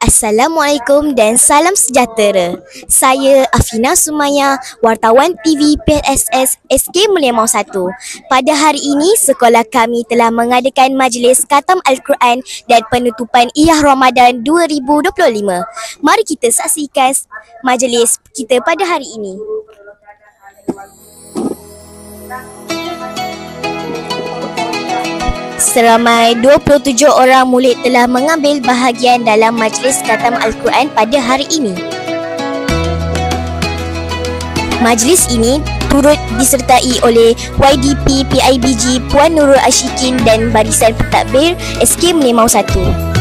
Assalamualaikum dan salam sejahtera. Saya Afina Sumaya, wartawan TV PSS SK Mulia Mau 1. Pada hari ini, sekolah kami telah mengadakan majlis khatam Al-Quran dan penutupan Iyah Ramadan 2025. Mari kita saksikan majlis kita pada hari ini. Seramai 27 orang murid telah mengambil bahagian dalam majlis khatam Al-Quran pada hari ini. Majlis ini turut disertai oleh YDP PIBG Puan Nurul Ashikin dan Barisan Pentadbir SK Mulia Mau 1.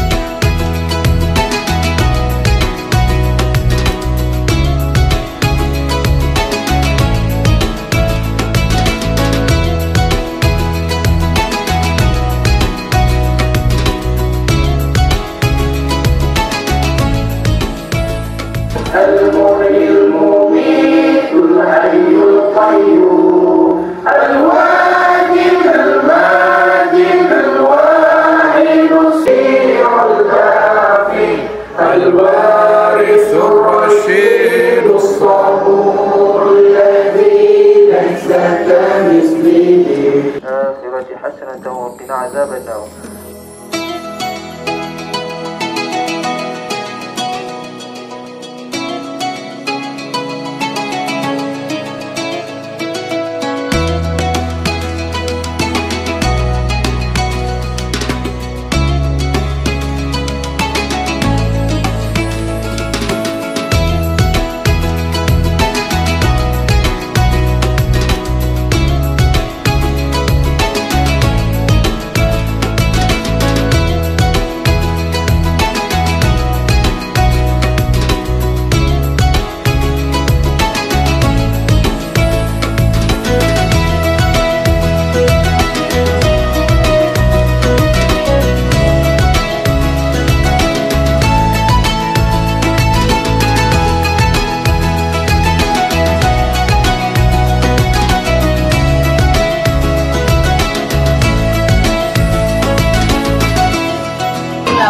المحيي المميت الحي القيوم الواجد الماجد الواحد السير الكافي الوارث الرشيد الصبور الذي ليس كمثله الآخرة حسنة وقنا عذاب النار.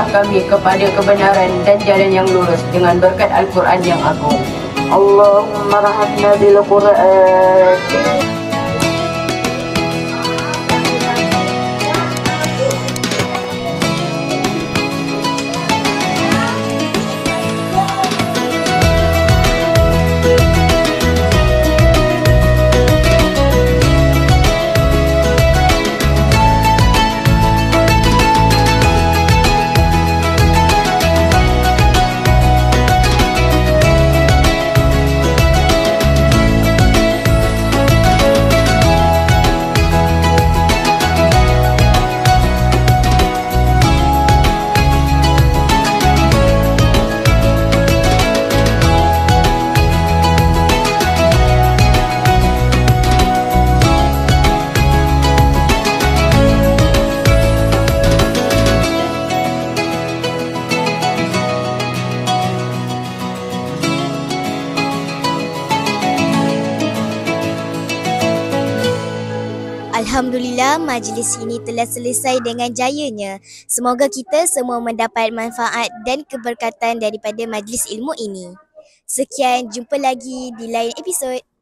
Kami kepada kebenaran dan jalan yang lurus dengan berkat Al-Quran yang agung. Allahumma rahmatna bil Quran. Alhamdulillah, majlis ini telah selesai dengan jayanya. Semoga kita semua mendapat manfaat dan keberkatan daripada majlis ilmu ini. Sekian, jumpa lagi di lain episod.